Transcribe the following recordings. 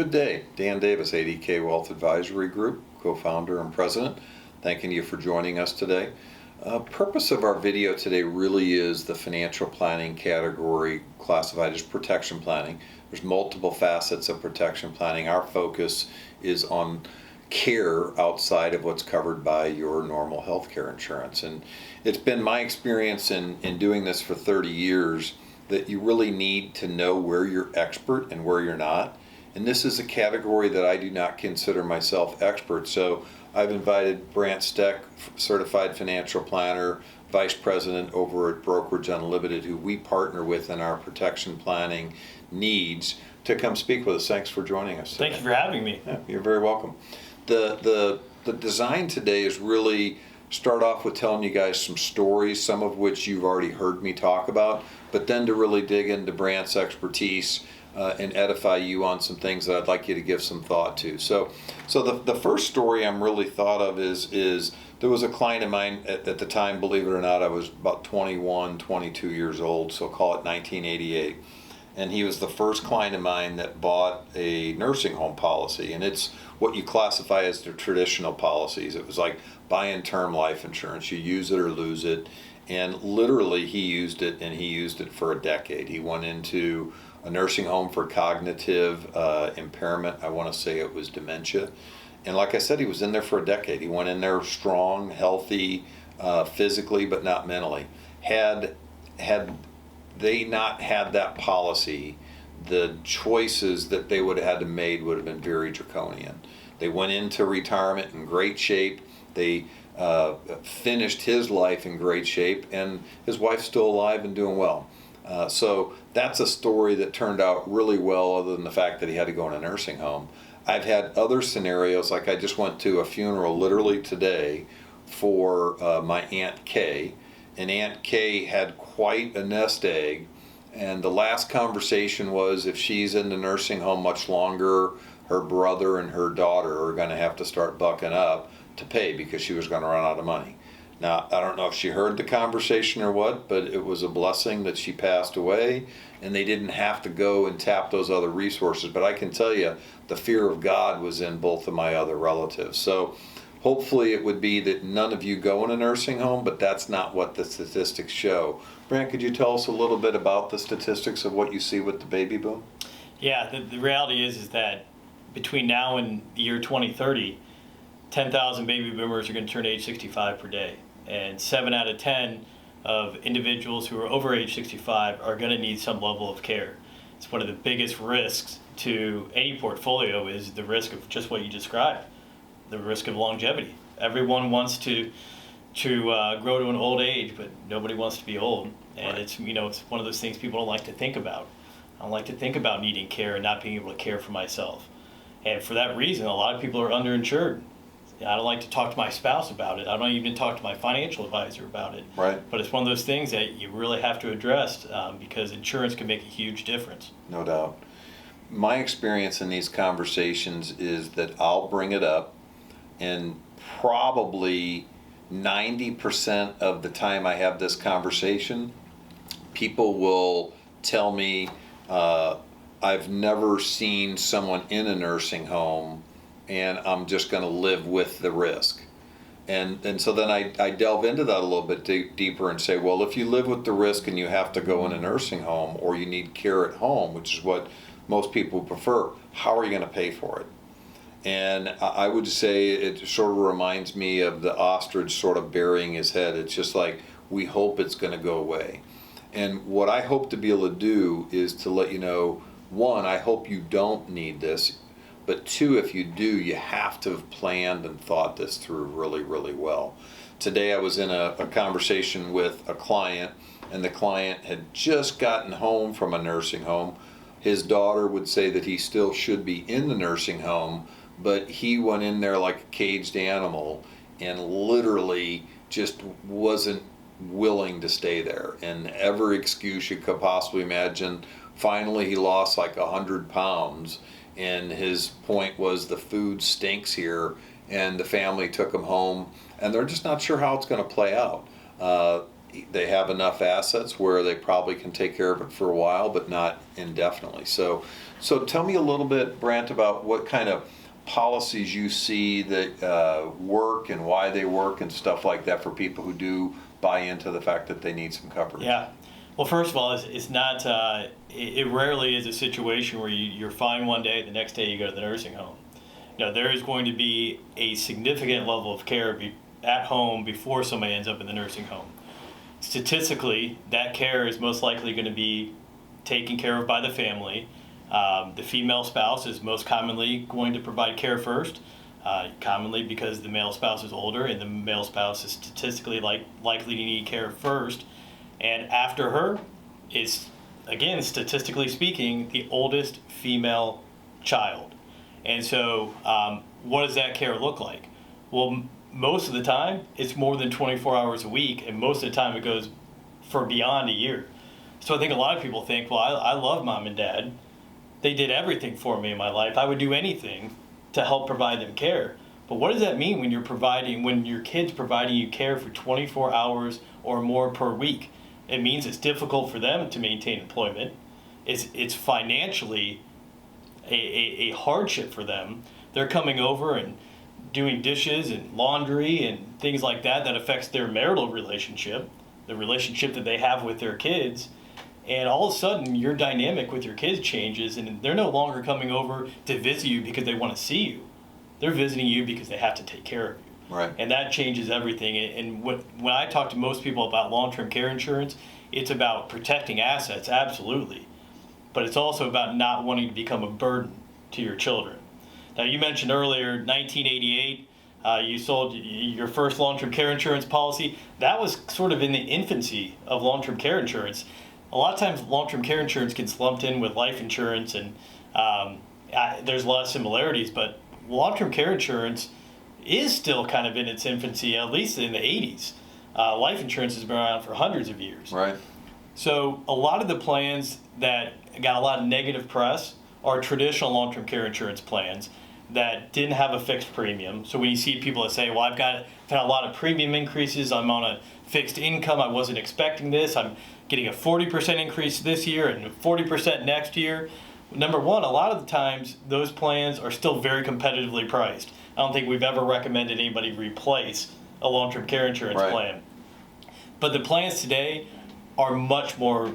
Good day. Dan Davis, ADK Wealth Advisory Group, co-founder and president. Thanking you for joining us today. Purpose of our video today really is the financial planning category classified as protection planning. There's multiple facets of protection planning. Our focus is on care outside of what's covered by your normal health care insurance. And it's been my experience in doing this for 30 years that you really need to know where you're expert and where you're not. And this is a category that I do not consider myself expert. So I've invited Brant Steck, certified financial planner, vice president over at Brokerage Unlimited, who we partner with in our protection planning needs, to come speak with us. Thanks for joining us today. Thank you for having me. Yeah, you're very welcome. The design today is really start off with telling you guys some stories, some of which you've already heard me talk about, but then to really dig into Brant's expertise and edify you on some things that I'd like you to give some thought to. So the first story I'm really thought of is there was a client of mine at the time, believe it or not, I was about 21, 22 years old, so call it 1988. And he was the first client of mine that bought a nursing home policy. And it's what you classify as the traditional policies. It was like buying term life insurance. You use it or lose it. And literally he used it, and he used it for a decade. He went into a nursing home for cognitive impairment. I want to say it was dementia. And like I said, he was in there for a decade. He went in there strong, healthy, physically, but not mentally. Had they not had that policy, the choices that they would have had to made would have been very draconian. They went into retirement in great shape. They finished his life in great shape, and his wife's still alive and doing well. So that's a story that turned out really well, other than the fact that he had to go in a nursing home. I've had other scenarios, like I just went to a funeral literally today for my Aunt Kay. And Aunt Kay had quite a nest egg, and the last conversation was if she's in the nursing home much longer, her brother and her daughter are going to have to start bucking up to pay because she was going to run out of money. Now, I don't know if she heard the conversation or what, but it was a blessing that she passed away and they didn't have to go and tap those other resources. But I can tell you, the fear of God was in both of my other relatives. So hopefully it would be that none of you go in a nursing home, but that's not what the statistics show. Brant, could you tell us a little bit about the statistics of what you see with the baby boom? Yeah, the reality is that between now and the year 2030, 10,000 baby boomers are going to turn age 65 per day. And 7 out of 10 of individuals who are over age 65 are going to need some level of care. It's one of the biggest risks to any portfolio is the risk of just what you described, the risk of longevity. Everyone wants to grow to an old age, but nobody wants to be old. And Right. it's one of those things people don't like to think about. I don't like to think about needing care and not being able to care for myself. And for that reason, a lot of people are underinsured. I don't like to talk to my spouse about it. I don't even talk to my financial advisor about it. Right. But it's one of those things that you really have to address because insurance can make a huge difference. No doubt. My experience in these conversations is that I'll bring it up, and probably 90% of the time I have this conversation, people will tell me, I've never seen someone in a nursing home and I'm just going to live with the risk. And so then I delve into that a little bit deeper and say, well, if you live with the risk and you have to go in a nursing home or you need care at home, which is what most people prefer, how are you going to pay for it? And I would say it sort of reminds me of the ostrich sort of burying his head. It's just like, we hope it's going to go away. And what I hope to be able to do is to let you know, one, I hope you don't need this. But two, if you do, you have to have planned and thought this through really, really well. Today I was in a conversation with a client, and the client had just gotten home from a nursing home. His daughter would say that he still should be in the nursing home, but he went in there like a caged animal and literally just wasn't willing to stay there. And every excuse you could possibly imagine. Finally, he lost like 100 pounds. And his point was the food stinks here, and the family took him home, and they're just not sure how it's going to play out. they have enough assets where they probably can take care of it for a while, but not indefinitely. So tell me a little bit, Brant, about what kind of policies you see that work and why they work and stuff like that for people who do buy into the fact that they need some coverage. Yeah. Well, first of all, it's not, it rarely is a situation where you're fine one day, the next day you go to the nursing home. No, there is going to be a significant level of care at home before somebody ends up in the nursing home. Statistically, that care is most likely going to be taken care of by the family. The female spouse is most commonly going to provide care first, commonly because the male spouse is older and the male spouse is statistically likely to need care first. And after her is, again, statistically speaking, the oldest female child. And so what does that care look like? Well, most of the time, it's more than 24 hours a week, and most of the time it goes for beyond a year. So I think a lot of people think, well, I love mom and dad. They did everything for me in my life. I would do anything to help provide them care. But what does that mean when your kid's providing you care for 24 hours or more per week? It means it's difficult for them to maintain employment. It's financially a hardship for them. They're coming over and doing dishes and laundry and things like that affects their marital relationship, the relationship that they have with their kids. And all of a sudden, your dynamic with your kids changes, and they're no longer coming over to visit you because they want to see you. They're visiting you because they have to take care of you. Right. And that changes everything. And when I talk to most people about long-term care insurance, it's about protecting assets, absolutely. But it's also about not wanting to become a burden to your children. Now, you mentioned earlier, 1988, you sold your first long-term care insurance policy. That was sort of in the infancy of long-term care insurance. A lot of times, long-term care insurance gets lumped in with life insurance, and there's a lot of similarities, but long-term care insurance is still kind of in its infancy, at least in the 80s. Life insurance has been around for hundreds of years. Right. So a lot of the plans that got a lot of negative press are traditional long-term care insurance plans that didn't have a fixed premium. So when you see people that say, well, I've had a lot of premium increases, I'm on a fixed income, I wasn't expecting this, I'm getting a 40% increase this year and 40% next year. Number one, a lot of the times those plans are still very competitively priced. I don't think we've ever recommended anybody replace a long-term care insurance plan. But the plans today are much more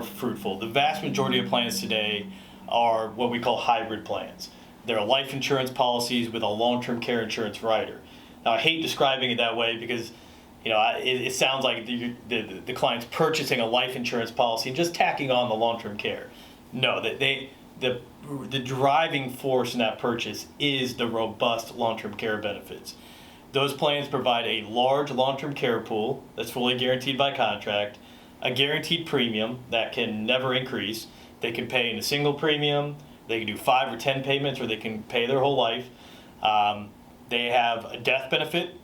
fruitful. The vast majority of plans today are what we call hybrid plans. They're life insurance policies with a long-term care insurance rider. Now, I hate describing it that way because it sounds like the client's purchasing a life insurance policy and just tacking on the long-term care. No, the driving force in that purchase is the robust long-term care benefits. Those plans provide a large long-term care pool that's fully guaranteed by contract, a guaranteed premium that can never increase. They can pay in a single premium, they can do 5 or 10 payments, or they can pay their whole life. They have a death benefit,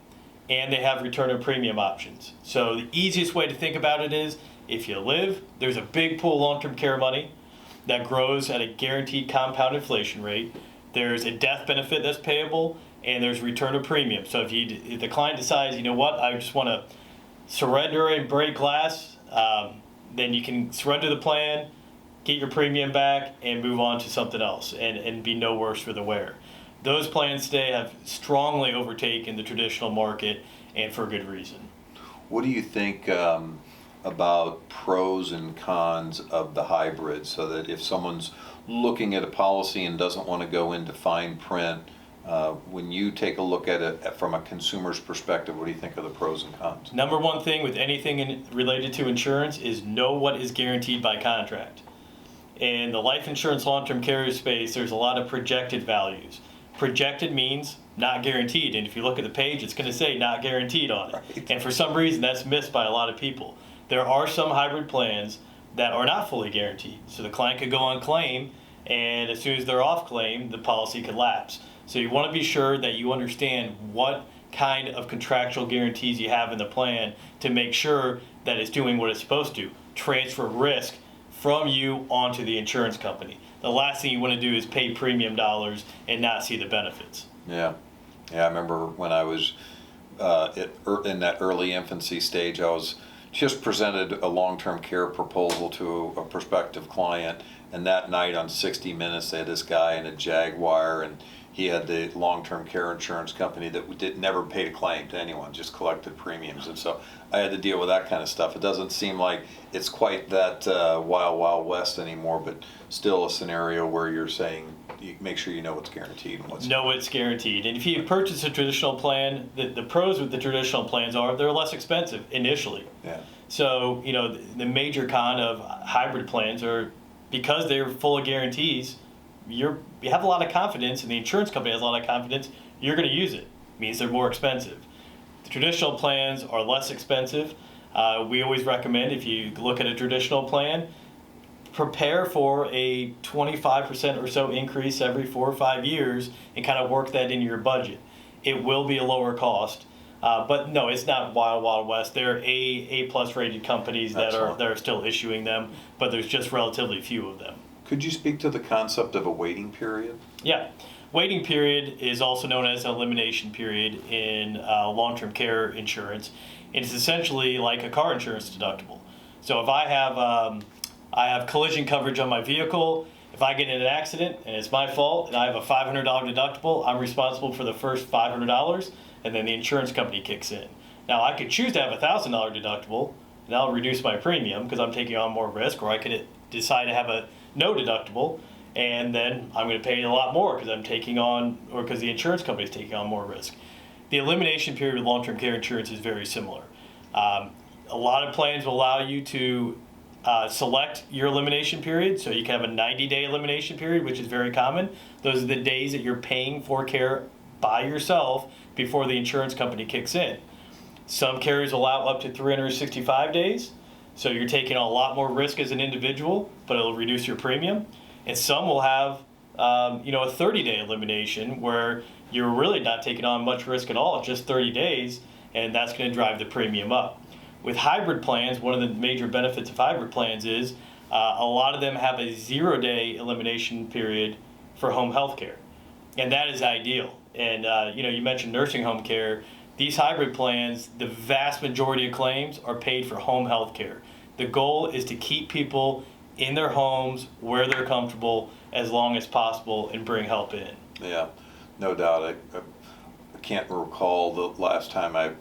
and they have return of premium options. So the easiest way to think about it is, if you live, there's a big pool of long-term care money that grows at a guaranteed compound inflation rate. There's a death benefit that's payable, and there's return of premium. So if the client decides, you know what, I just want to surrender and break glass, then you can surrender the plan, get your premium back, and move on to something else and be no worse for the wear. Those plans today have strongly overtaken the traditional market, and for good reason. What do you think about pros and cons of the hybrid, so that if someone's looking at a policy and doesn't want to go into fine print, when you take a look at it from a consumer's perspective, what do you think of the pros and cons? Number one thing with anything related to insurance is know what is guaranteed by contract. In the life insurance long-term care space, there's a lot of projected values. Projected means not guaranteed, and if you look at the page, it's going to say not guaranteed on it. Right. And for some reason, that's missed by a lot of people. There are some hybrid plans that are not fully guaranteed. So the client could go on claim, and as soon as they're off claim, the policy could lapse. So you want to be sure that you understand what kind of contractual guarantees you have in the plan to make sure that it's doing what it's supposed to, transfer risk from you onto the insurance company. The last thing you want to do is pay premium dollars and not see the benefits. Yeah, I remember when I was in that early infancy stage, I was just presented a long-term care proposal to a prospective client, and that night on 60 Minutes, they had this guy in a Jaguar, and he had the long-term care insurance company that never paid a claim to anyone, just collected premiums. And so I had to deal with that kind of stuff. It doesn't seem like it's quite that wild, wild west anymore, but still a scenario where you're saying you make sure you know what's guaranteed and what's know it's guaranteed. And if you purchase a traditional plan, the pros with the traditional plans are they're less expensive initially. Yeah. So, the major con of hybrid plans are because they're full of guarantees, you have a lot of confidence, and the insurance company has a lot of confidence you're going to use it. It means they're more expensive. The traditional plans are less expensive. We always recommend, if you look at a traditional plan, prepare for a 25% or so increase every 4 or 5 years and kind of work that into your budget. It will be a lower cost. But no, it's not wild, wild west. There are A+ rated companies that are still issuing them, but there's just relatively few of them. Could you speak to the concept of a waiting period? Yeah. Waiting period is also known as an elimination period in long-term care insurance. It's essentially like a car insurance deductible. So if I have collision coverage on my vehicle, if I get in an accident and it's my fault and I have a $500 deductible, I'm responsible for the first $500, and then the insurance company kicks in. Now, I could choose to have a $1,000 deductible, and I'll reduce my premium because I'm taking on more risk, or I could decide to have a no deductible, and then I'm going to pay a lot more because I'm taking on, or because the insurance company is taking on more risk. The elimination period with long-term care insurance is very similar. A lot of plans will allow you to select your elimination period, so you can have a 90-day elimination period, which is very common. Those are the days that you're paying for care by yourself before the insurance company kicks in. Some carriers allow up to 365 days, so you're taking on a lot more risk as an individual, but it'll reduce your premium. And some will have a 30-day elimination where you're really not taking on much risk at all, just 30 days, and that's going to drive the premium up. With hybrid plans, one of the major benefits of hybrid plans is a lot of them have a 0-day elimination period for home health care, and that is ideal. And you mentioned nursing home care. These hybrid plans, the vast majority of claims are paid for home health care. The goal is to keep people in their homes where they're comfortable as long as possible and bring help in. Yeah, no doubt. I can't recall the last time I've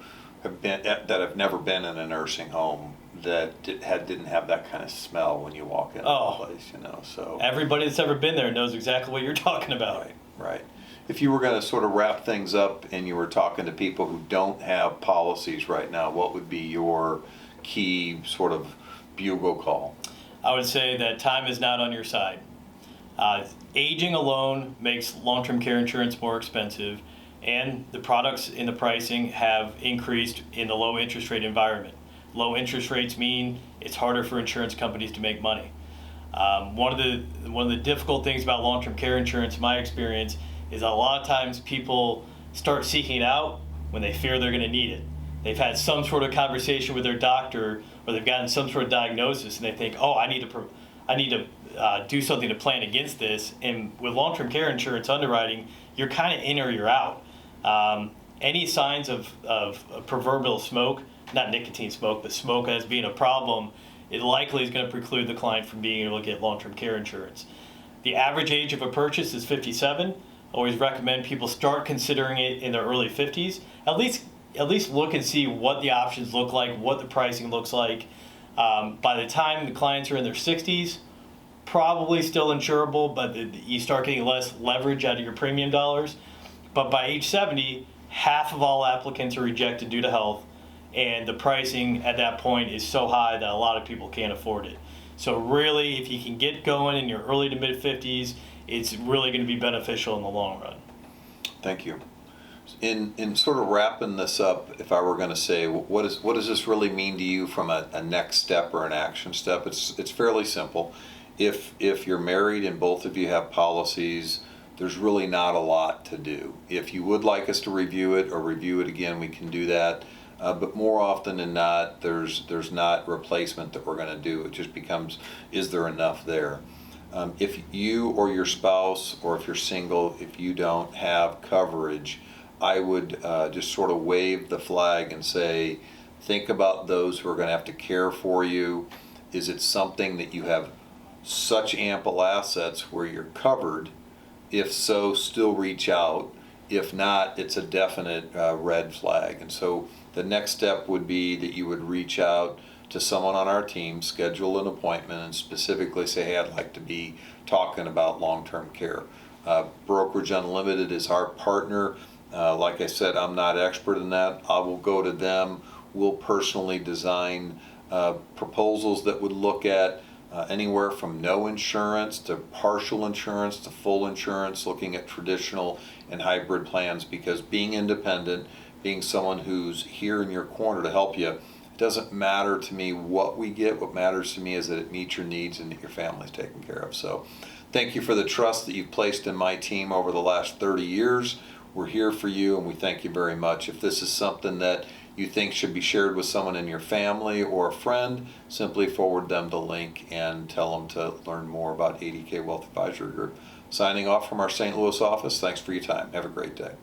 never been in a nursing home that didn't have that kind of smell when you walk into the place, so. Everybody that's ever been there knows exactly what you're talking about. Right. If you were going to sort of wrap things up and you were talking to people who don't have policies right now, what would be your key sort of bugle call? I would say that time is not on your side. Aging alone makes long-term care insurance more expensive, and the products in the pricing have increased in the low interest rate environment. Low interest rates mean it's harder for insurance companies to make money. One of the difficult things about long-term care insurance, in my experience, is a lot of times people start seeking it out when they fear they're going to need it. They've had some sort of conversation with their doctor, or they've gotten some sort of diagnosis, and they think, I need to do something to plan against this. And with long-term care insurance underwriting, you're kind of in or you're out. Any signs of proverbial smoke, not nicotine smoke, but smoke as being a problem, it likely is going to preclude the client from being able to get long-term care insurance. The average age of a purchase is 57. I always recommend people start considering it in their early 50s. At least look and see what the options look like, what the pricing looks like. By the time the clients are in their 60s, probably still insurable, but you start getting less leverage out of your premium dollars. But by age 70, half of all applicants are rejected due to health, and the pricing at that point is so high that a lot of people can't afford it. So really, if you can get going in your early to mid 50s, it's really going to be beneficial in the long run. Thank you. In sort of wrapping this up, if I were going to say, what does this really mean to you from a next step or an action step? It's fairly simple. If you're married and both of you have policies, there's really not a lot to do. If you would like us to review it or review it again, we can do that. But more often than not, there's not replacement that we're going to do. It just becomes, is there enough there? If you or your spouse, or if you're single, if you don't have coverage, I would just sort of wave the flag and say, Think about those who are going to have to care for you. Is it something that you have such ample assets where you're covered? If so, still reach out. If not, it's a definite red flag. And so the next step would be that you would reach out to someone on our team, schedule an appointment, and specifically say, hey, I'd like to be talking about long-term care. Brokerage Unlimited is our partner. Like I said, I'm not expert in that. I will go to them. We'll personally design proposals that would look at anywhere from no insurance to partial insurance to full insurance, looking at traditional and hybrid plans, because being independent, being someone who's here in your corner to help you, it doesn't matter to me what we get. What matters to me is that it meets your needs and that your family's taken care of. So thank you for the trust that you've placed in my team over the last 30 years. We're here for you, and we thank you very much. If this is something that you think should be shared with someone in your family or a friend, simply forward them the link and tell them to learn more about ADK Wealth Advisory Group. Signing off from our St. Louis office, thanks for your time. Have a great day.